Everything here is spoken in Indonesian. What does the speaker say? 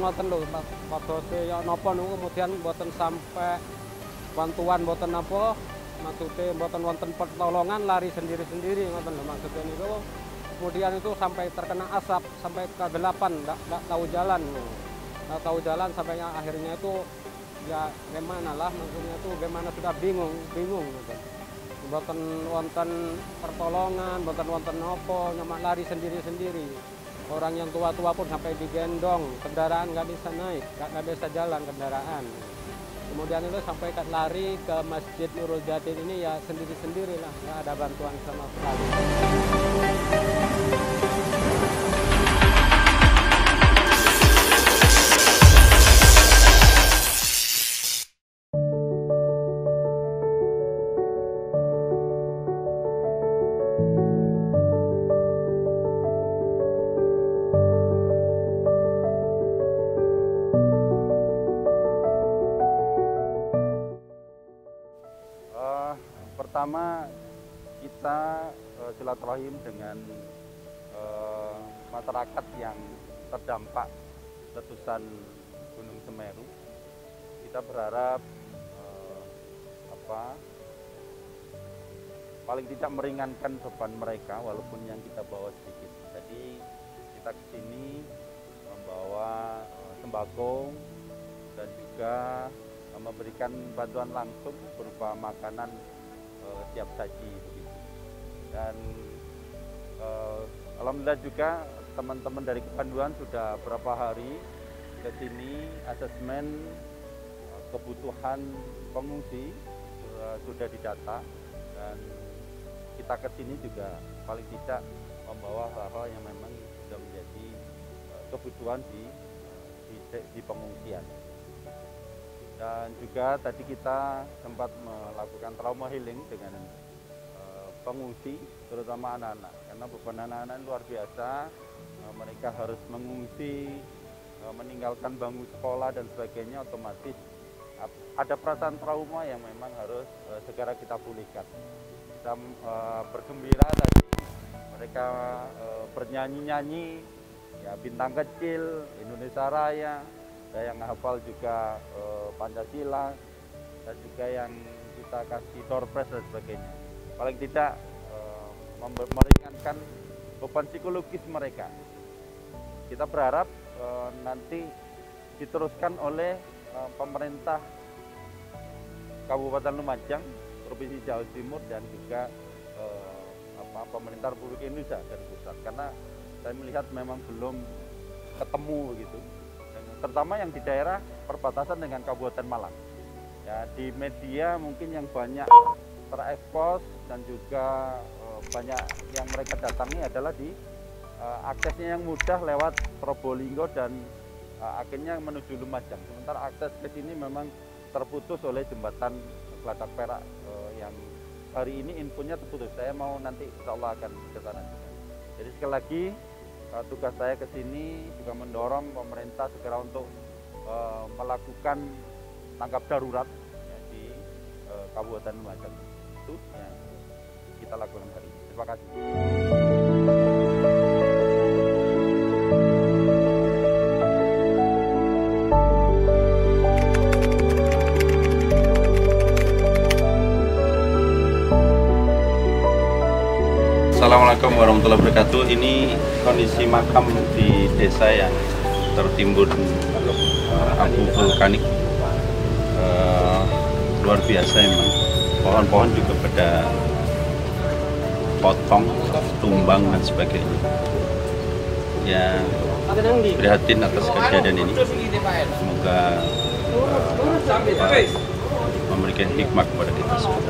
ngoten lho, padha ya napa niku kemudian mboten sampai bantuan mboten napa, maksude mboten wonten pertolongan lari sendiri-sendiri ngoten lho maksudnya niku. Kemudian itu sampai terkena asap, sampai kegelapan, nggak tahu jalan. Nggak tahu jalan sampai akhirnya itu ya gimana lah, maksudnya itu gimana sudah bingung gitu. Mboten wonten pertolongan, mboten wonten nopo, nyamak lari sendiri-sendiri. Orang yang tua-tua pun sampai digendong, kendaraan nggak bisa naik, nggak bisa jalan kendaraan. Kemudian itu sampai lari ke Masjid Nurul Jadid ini ya sendiri-sendiri lah, nggak ada bantuan sama sekali. Pertama kita silaturahim dengan masyarakat yang terdampak letusan Gunung Semeru. Kita berharap paling tidak meringankan beban mereka walaupun yang kita bawa sedikit. Jadi kita ke sini membawa sembako dan juga memberikan bantuan langsung berupa makanan siap saji begitu. Dan alhamdulillah juga teman-teman dari Kepanduan sudah berapa hari ke sini asesmen kebutuhan pengungsi sudah didata, dan kita ke sini juga paling tidak membawa hal-hal yang memang sudah menjadi kebutuhan di pengungsian. Dan juga tadi kita sempat melakukan trauma healing dengan pengungsi, terutama anak-anak, karena beban anak-anak luar biasa. Mereka harus mengungsi, meninggalkan bangku sekolah dan sebagainya, otomatis ada perasaan trauma yang memang harus segera kita pulihkan. Kita bergembira tadi, mereka bernyanyi-nyanyi, ya Bintang Kecil, Indonesia Raya. Ada yang hafal juga Pancasila, dan juga yang kita kasih door prize dan sebagainya. Paling tidak meringankan beban psikologis mereka. Kita berharap nanti diteruskan oleh pemerintah Kabupaten Lumajang, Provinsi Jawa Timur, dan juga pemerintah Republik Indonesia dari pusat. Karena saya melihat memang belum ketemu gitu. Terutama yang di daerah perbatasan dengan Kabupaten Malang. Ya, di media mungkin yang banyak terekspos dan juga banyak yang mereka datangi adalah di aksesnya yang mudah lewat Probolinggo dan akhirnya menuju Lumajang. Sementara akses ke sini memang terputus oleh jembatan Geladak Perak yang hari ini infonya terputus. Saya mau nanti insya Allah akan ke sana. Jadi sekali lagi tugas saya ke sini juga mendorong pemerintah segera untuk melakukan tanggap darurat ya, di Kabupaten Lumajang. Itu yang kita lakukan hari ini. Terima kasih. Assalamualaikum warahmatullahi wabarakatuh. Ini kondisi makam di desa yang tertimbun abu vulkanik, luar biasa memang. Pohon-pohon juga pada potong, tumbang dan sebagainya. Ya, prihatin atas kejadian ini. Semoga memberikan hikmah kepada kita semua.